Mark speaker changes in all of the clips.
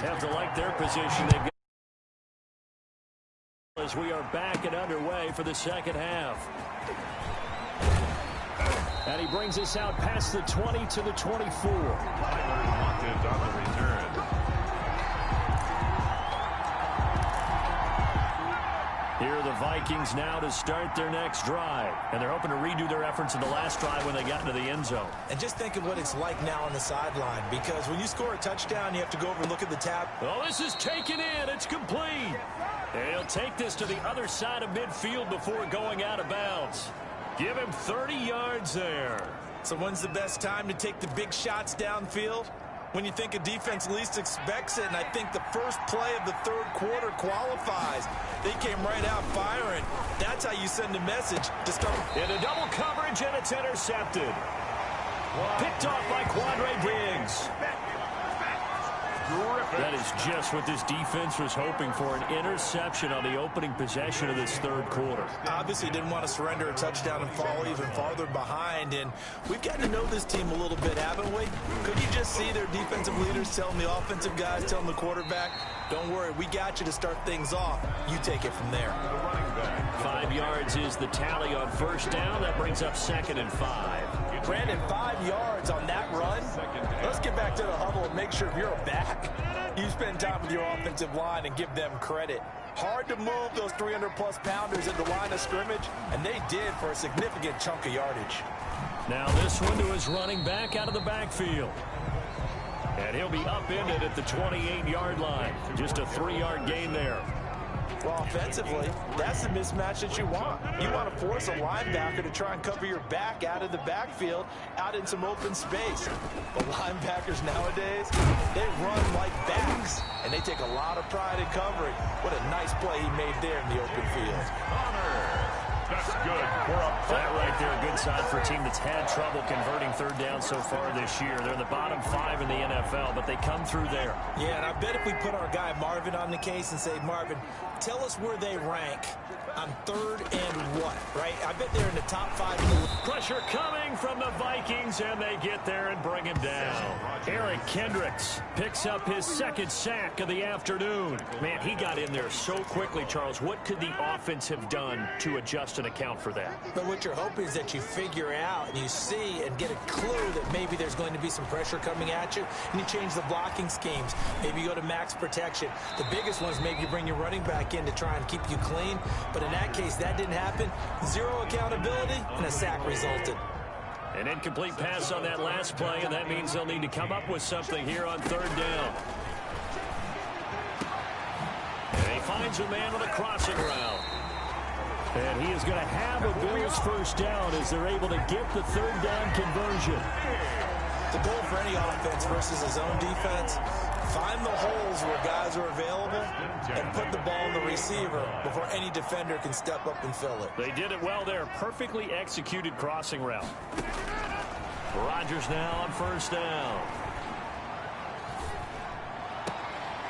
Speaker 1: have to like their position. They've got as we are back and underway for the second half. And he brings us out past the 20 to the 24.
Speaker 2: Wanted on the return.
Speaker 1: Here are the Vikings now to start their next drive. And they're hoping to redo their efforts in the last drive when they got into the end zone.
Speaker 3: And just think of what it's like now on the sideline. Because when you score a touchdown, you have to go over and look at the tab.
Speaker 1: Oh, this is taken in. It's complete. And he'll take this to the other side of midfield before going out of bounds. Give him 30 yards there.
Speaker 3: So when's the best time to take the big shots downfield? When you think a defense least expects it, and I think the first play of the third quarter qualifies. They came right out firing. That's how you send a message.
Speaker 1: Into double coverage, and it's intercepted. Picked off by Quandre Diggs. That is just what this defense was hoping for, an interception on the opening possession of this third quarter.
Speaker 3: Obviously didn't want to surrender a touchdown and fall even farther behind, and we've got to know this team a little bit, haven't we? Could you just see their defensive leaders telling the offensive guys, telling the quarterback, don't worry, we got you to start things off. You take it from there.
Speaker 1: 5 yards is the tally on first down. That brings up 2nd and 5.
Speaker 3: Brandon, 5 yards on that run. Let's get back to the huddle and make sure if you're a back, you spend time with your offensive line and give them credit. Hard to move those 300-plus pounders at the line of scrimmage, and they did for a significant chunk of yardage.
Speaker 1: Now this one to his running back out of the backfield. And he'll be upended at the 28-yard line. Just a 3-yard gain there.
Speaker 3: Well, offensively, that's the mismatch that you want. You want to force a linebacker to try and cover your back out of the backfield, out in some open space. But linebackers nowadays, they run like backs, and they take a lot of pride in covering. What a nice play he made there in the open field.
Speaker 2: That's good. We're up.
Speaker 1: That right there, a good sign for a team that's had trouble converting third down so far this year. They're in the bottom 5 in the NFL, but they come through there.
Speaker 3: Yeah, and I bet if we put our guy Marvin on the case and say, Marvin, tell us where they rank on third and what, right? I bet they're in the top 5.
Speaker 1: Pressure coming from the Vikings, and they get there and bring him down. Eric Kendricks picks up his 2nd sack of the afternoon. Man, he got in there so quickly, Charles. What could the offense have done to adjust and account for that?
Speaker 3: But what you're hoping is that you figure out and you see and get a clue that maybe there's going to be some pressure coming at you, and you change the blocking schemes. Maybe you go to max protection. The biggest one is maybe you bring your running back in to try and keep you clean. But in that case, that didn't happen. 0 accountability, and a sack resulted.
Speaker 1: An incomplete pass on that last play, and that means they'll need to come up with something here on third down. And he finds a man on a crossing route. And he is going to have a Bills first down as they're able to get the third down conversion.
Speaker 3: The goal for any offense versus his own defense, find the holes where guys are available and put the ball in the receiver before any defender can step up and fill it.
Speaker 1: They did it well there. Perfectly executed crossing route. Rodgers now on first down.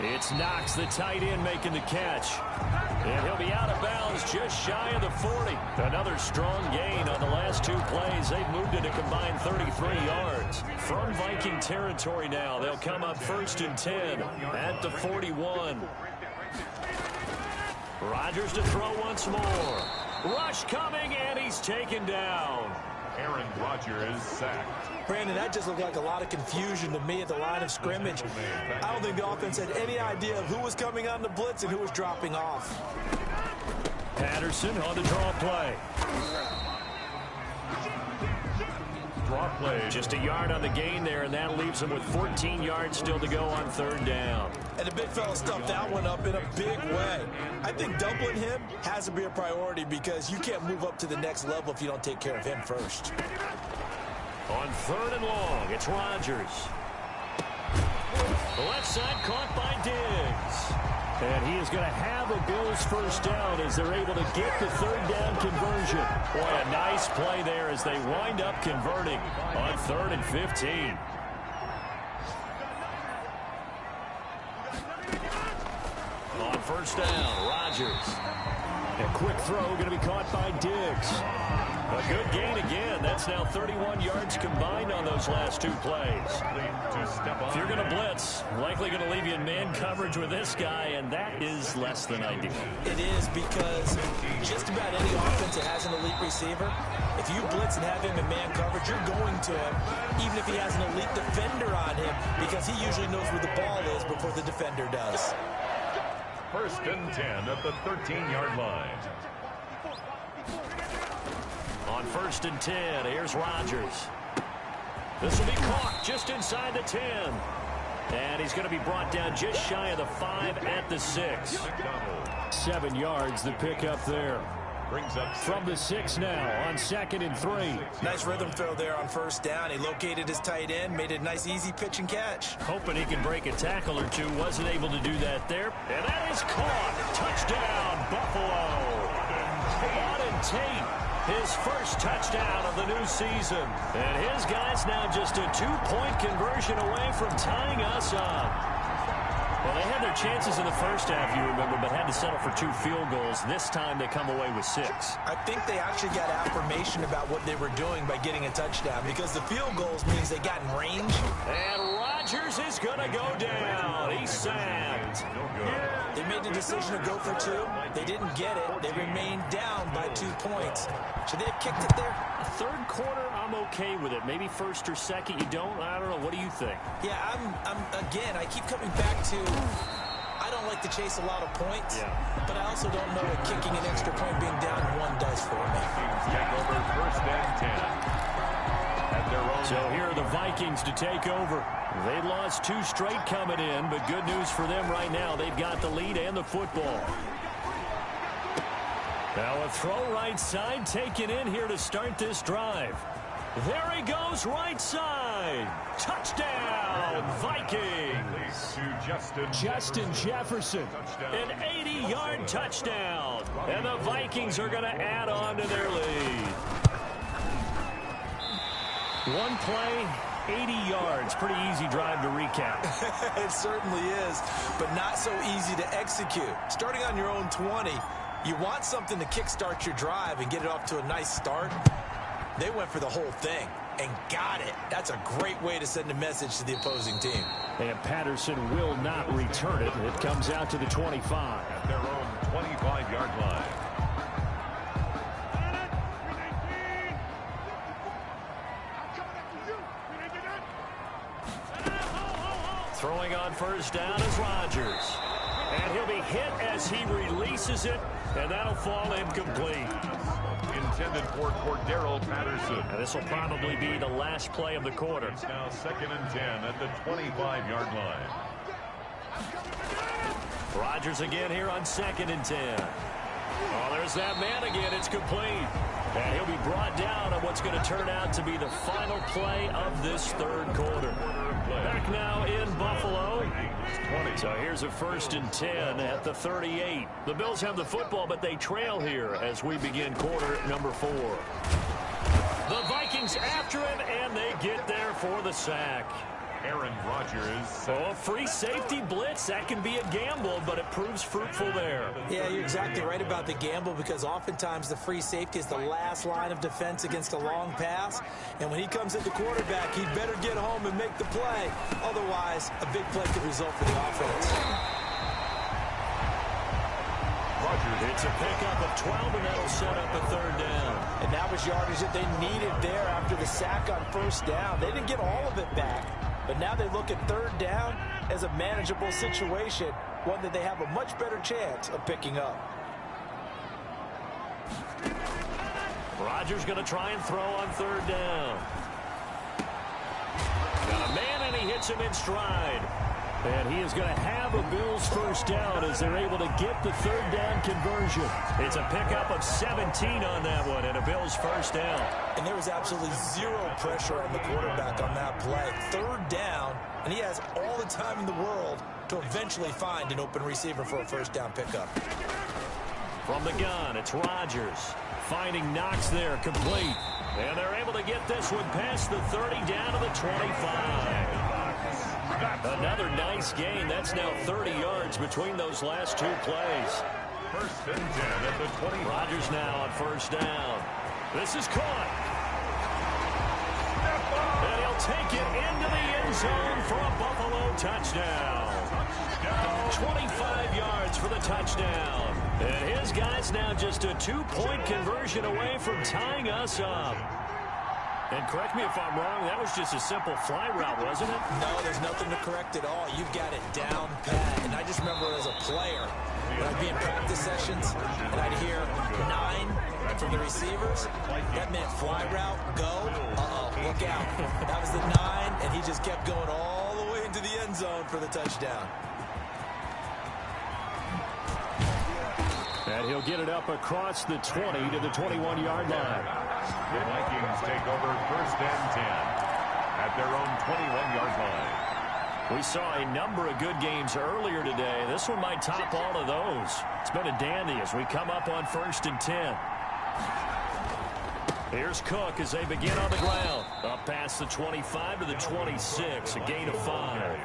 Speaker 1: It's Knox, the tight end, making the catch. And he'll be out of bounds just shy of the 40. Another strong gain on the last 2 plays. They've moved it a combined 33 yards. From Viking territory now, they'll come up 1st and 10 at the 41. Rodgers to throw once more. Rush coming, and he's taken down.
Speaker 2: Aaron Rodgers sacked.
Speaker 3: Brandon, that just looked like a lot of confusion to me at the line of scrimmage. I don't think the offense had any idea of who was coming on the blitz and who was dropping off.
Speaker 1: Patterson on the draw play.
Speaker 2: Draw play.
Speaker 1: Just a yard on the gain there, and that leaves them with 14 yards still to go on third down.
Speaker 3: And the big fella stuffed that one up in a big way. I think doubling him has to be a priority because you can't move up to the next level if you don't take care of him first.
Speaker 1: On 3rd and long, it's Rodgers. The left side caught by Diggs. And he is going to have a Bills first down as they're able to get the third down conversion. Boy, a nice play there as they wind up converting on 3rd and 15. On first down, Rodgers. A quick throw going to be caught by Diggs. A good gain again. That's now 31 yards combined on those last two plays. If you're going to blitz, likely going to leave you in man coverage with this guy, and that is less than ideal.
Speaker 3: It is, because just about any offense that has an elite receiver, if you blitz and have him in man coverage, you're going to him, even if he has an elite defender on him, because he usually knows where the ball is before the defender does.
Speaker 2: First and 10 at the 13-yard line.
Speaker 1: On first and 10, here's Rodgers. This will be caught just inside the 10. And he's going to be brought down just shy of the 5 at the 6. 7 yards, the pickup there.
Speaker 2: Brings up
Speaker 1: from the 6 now on 2nd and 3.
Speaker 3: Nice rhythm throw there on first down. He located his tight end, made a nice easy pitch and catch.
Speaker 1: Hoping he can break a tackle or two. Wasn't able to do that there. And that is caught. Touchdown, Buffalo. Auden Tate. His first touchdown of the new season. And his guys now just a 2-point conversion away from tying us up. Well, they had their chances in the first half, you remember, but had to settle for 2 field goals. This time they come away with 6.
Speaker 3: I think they actually got affirmation about what they were doing by getting a touchdown, because the field goals means they got in range.
Speaker 1: And Rodgers is going to go down. He's sacked.
Speaker 3: They made the decision to go for 2. They didn't get it. They remained down by 2 points. Should they have kicked it there?
Speaker 1: Third quarter, I'm okay with it. Maybe first or second, you don't? I don't know. What do you think?
Speaker 3: Yeah, again, I keep coming back to, I don't like to chase a lot of points, but I also don't know what kicking an extra point being down 1 does for me.
Speaker 2: Take over first and 10. At their own.
Speaker 1: So here are the Vikings to take over. They lost 2 straight coming in, but good news for them right now. They've got the lead and the football. Now a throw right side taken in here to start this drive. There he goes right side. Touchdown, Vikings. Justin Jefferson. An 80-yard touchdown. And the Vikings are going to add on to their lead. One play, 80 yards. Pretty easy drive to recap.
Speaker 3: It certainly is, but not so easy to execute. Starting on your own 20, you want something to kickstart your drive and get it off to a nice start. They went for the whole thing and got it. That's a great way to send a message to the opposing team.
Speaker 1: And Patterson will not return it. It comes out to the 25.
Speaker 2: At their own 25-yard line.
Speaker 1: Throwing on first down is Rodgers. And he'll be hit as he releases it, and that'll fall incomplete.
Speaker 2: Intended for Cordero Patterson.
Speaker 1: And this will probably be the last play of the quarter.
Speaker 2: It's now 2nd and 10 at the 25-yard line.
Speaker 1: Rodgers again here on 2nd and 10. Oh, there's that man again. It's complete. And he'll be brought down on what's going to turn out to be the final play of this third quarter. Back now in Buffalo. So here's a 1st and 10 at the 38. The Bills have the football, but they trail here as we begin quarter number 4. The Vikings after him, and they get there for the sack.
Speaker 2: Aaron Rodgers.
Speaker 1: Oh, a free safety blitz. That can be a gamble, but it proves fruitful there.
Speaker 3: Yeah, you're exactly right about the gamble, because oftentimes the free safety is the last line of defense against a long pass. And when he comes at the quarterback, he'd better get home and make the play. Otherwise, a big play could result for the offense.
Speaker 2: Rodgers.
Speaker 1: It's a pickup of 12, and that'll set up a 3rd down.
Speaker 3: And that was yardage that they needed there after the sack on first down. They didn't get all of it back. But now they look at 3rd down as a manageable situation, one that they have a much better chance of picking up.
Speaker 1: Rodgers going to try and throw on 3rd down. Got a man, and he hits him in stride. And he is going to have a Bills first down as they're able to get the 3rd down conversion. It's a pickup of 17 on that one, and a Bills first down.
Speaker 3: And there was absolutely zero pressure on the quarterback on that play. 3rd down, and he has all the time in the world to eventually find an open receiver for a first down pickup.
Speaker 1: From the gun, it's Rodgers. Finding Knox there, complete. And they're able to get this one past the 30 down to the 25. Another nice gain. That's now 30 yards between those last two plays.
Speaker 2: First and 10 at the 20.
Speaker 1: Rodgers now on first down. This is caught. And he'll take it into the end zone for a Buffalo touchdown. 25 yards for the touchdown. And his guy's now just a 2-point conversion away from tying us up. And correct me if I'm wrong, that was just a simple fly route, wasn't it?
Speaker 3: No, there's nothing to correct at all. You've got it down pat. And I just remember as a player, when I'd be in practice sessions, and I'd hear 9 from the receivers, that meant fly route, go, look out. That was the 9, and he just kept going all the way into the end zone for the touchdown.
Speaker 1: And he'll get it up across the 20 to the 21-yard line.
Speaker 2: The Vikings take over first and 10 at their own 21-yard line.
Speaker 1: We saw a number of good games earlier today. This one might top all of those. It's been a dandy as we come up on first and 10. Here's Cook as they begin on the ground. Up past the 25 to the 26, a gain of 5.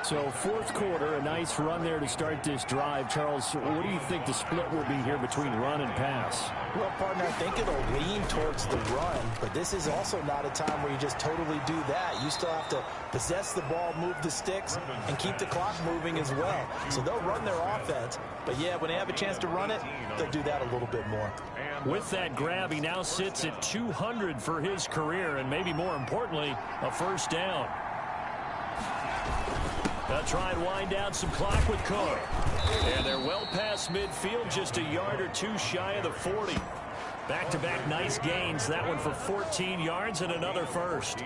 Speaker 4: So fourth quarter, a nice run there to start this drive. Charles, what do you think the split will be here between run and pass?
Speaker 3: Well, partner, I think it'll lean towards the run, but this is also not a time where you just totally do that. You still have to possess the ball, move the sticks, and keep the clock moving as well. So they'll run their offense, but yeah, when they have a chance to run it, they'll do that a little bit more.
Speaker 1: With that grab, he now sits at 200 for his career, and maybe more importantly, a first down. They'll try and wind down some clock with Cook. And they're well past midfield, just a yard or two shy of the 40. Back-to-back nice gains. That one for 14 yards and another first.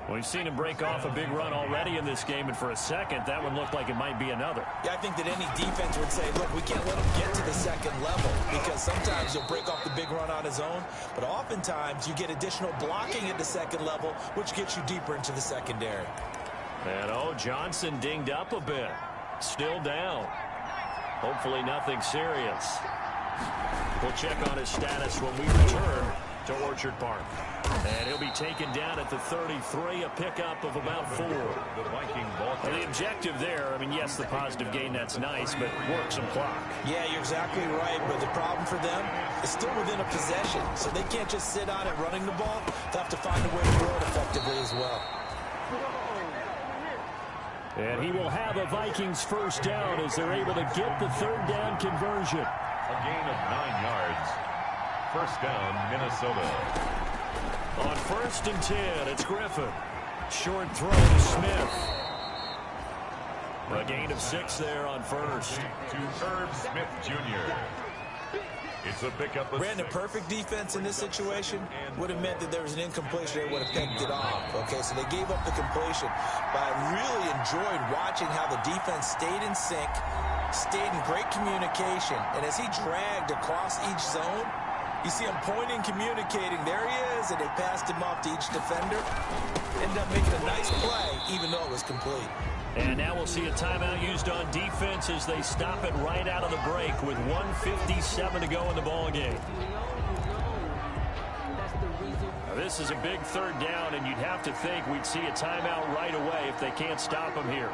Speaker 1: We've seen him break off a big run already in this game, and for a second, that one looked like it might be another.
Speaker 3: Yeah, I think that any defense would say, look, we can't let him get to the second level, because sometimes he'll break off the big run on his own, but oftentimes you get additional blocking at the second level, which gets you deeper into the secondary.
Speaker 1: And, Johnson dinged up a bit. Still down. Hopefully nothing serious. We'll check on his status when we return to Orchard Park. And he'll be taken down at the 33, a pickup of about 4.
Speaker 2: The Viking ball.
Speaker 1: The objective there, yes, the positive gain, that's nice, but work some clock.
Speaker 3: Yeah, you're exactly right, but the problem for them is still within a possession, so they can't just sit on it running the ball. They'll have to find a way to throw it effectively as well.
Speaker 1: And he will have a Vikings first down as they're able to get the third down conversion.
Speaker 2: A gain of 9 yards. First down, Minnesota.
Speaker 1: On first and 10, it's Griffin. Short throw to Smith. A gain of 6 there on first.
Speaker 2: To Herb Smith Jr. It's a pickup of
Speaker 3: Brandon, perfect defense in this situation would have meant that there was an incompletion. They would have picked it off. Okay, so they gave up the completion. But I really enjoyed watching how the defense stayed in sync, stayed in great communication. And as he dragged across each zone, you see him pointing, communicating. There he is, and they passed him off to each defender. Ended up making a nice play, even though it was complete.
Speaker 1: And now we'll see a timeout used on defense as they stop it right out of the break with 1:57 to go in the ball game. Now this is a big third down, and you'd have to think we'd see a timeout right away if they can't stop him here.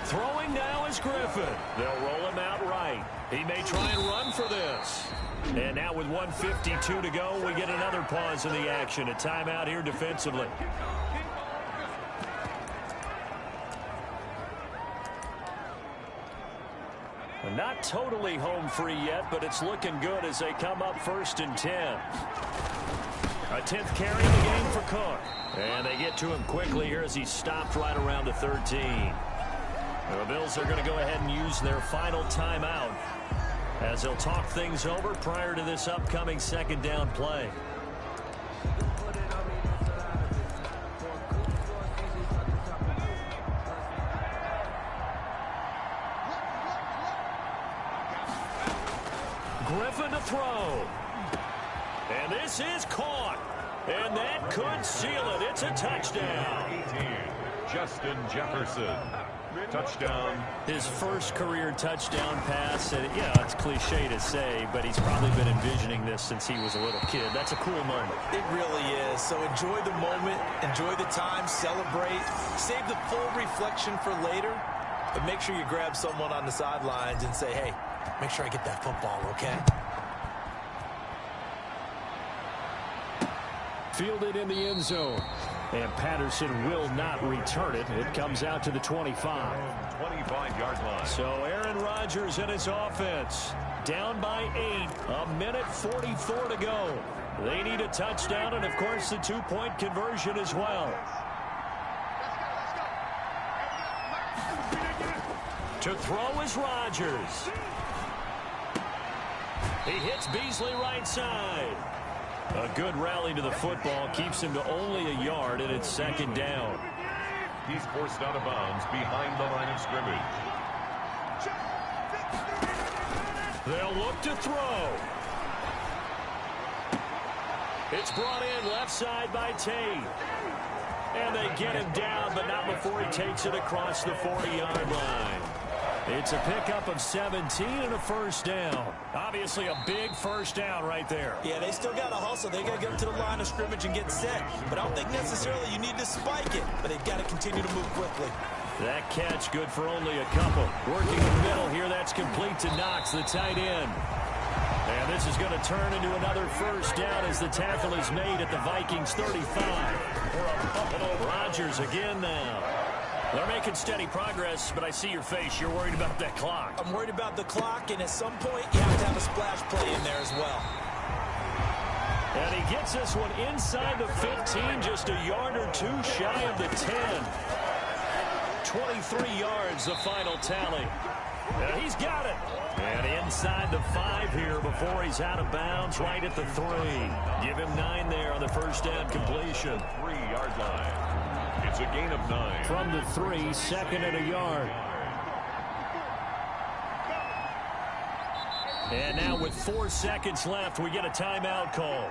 Speaker 1: Throwing now is Griffin. They'll roll him out right. He may try and run for this. And now with 1:52 to go, we get another pause in the action. A timeout here defensively. Not totally home free yet, but it's looking good as they come up first and 10. A 10th carry in the game for Cook. And they get to him quickly here as he stopped right around the 13. The Bills are going to go ahead and use their final timeout as they'll talk things over prior to this upcoming second down play. Griffin to throw. And this is caught. And that could seal it. It's a touchdown.
Speaker 2: 18, Justin Jefferson. Touchdown.
Speaker 1: His first career touchdown pass, and yeah, it's cliche to say, but he's probably been envisioning this since he was a little kid. That's a cool moment.
Speaker 3: It really is. So enjoy the moment, enjoy the time, celebrate, save the full reflection for later, but make sure you grab someone on the sidelines and say, hey, make sure I get that football, okay?
Speaker 4: Fielded in the end zone. And Patterson will not return it. It comes out to the 25.
Speaker 2: 25-yard line.
Speaker 1: So Aaron Rodgers and his offense down by 8. A minute 44 to go. They need a touchdown and, of course, the two-point conversion as well. To throw is Rodgers. He hits Beasley right side. A good rally to the football keeps him to only a yard, and it's second down.
Speaker 2: He's forced out of bounds behind the line of scrimmage.
Speaker 1: They'll look to throw. It's brought in left side by Tate. And they get him down, but not before he takes it across the 40-yard line. It's a pickup of 17 and a first down. Obviously a big first down right there.
Speaker 3: Yeah, they still got to hustle. They got to get to the line of scrimmage and get set. But I don't think necessarily you need to spike it. But they've got to continue to move quickly.
Speaker 1: That catch good for only a couple. Working in the middle here. That's complete to Knox, the tight end. And this is going to turn into another first down as the tackle is made at the Vikings 35. Rodgers again now. They're making steady progress, but I see your face. You're worried about that clock.
Speaker 3: I'm worried about the clock, and at some point, you have to have a splash play in there as well.
Speaker 1: And he gets this one inside the 15, just a yard or two shy of the 10. 23 yards, the final tally. And he's got it. And inside the 5 here before he's out of bounds, right at the 3. Give him 9 there on the first down completion.
Speaker 2: 3-yard line. It's a gain of 9.
Speaker 4: From the 3, second and a yard.
Speaker 1: And now with 4 seconds left, we get a timeout call.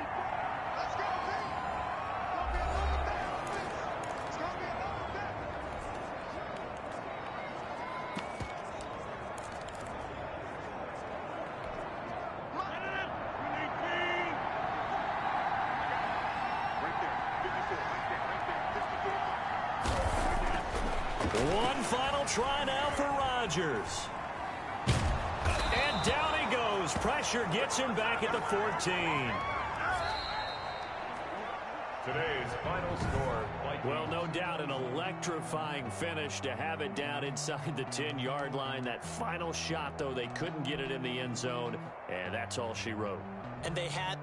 Speaker 1: One final try now for Rodgers. And down he goes. Pressure gets him back at the 14.
Speaker 2: Today's final score.
Speaker 1: Well, no doubt an electrifying finish to have it down inside the 10-yard line. That final shot, though, they couldn't get it in the end zone, and that's all she wrote.
Speaker 3: And they had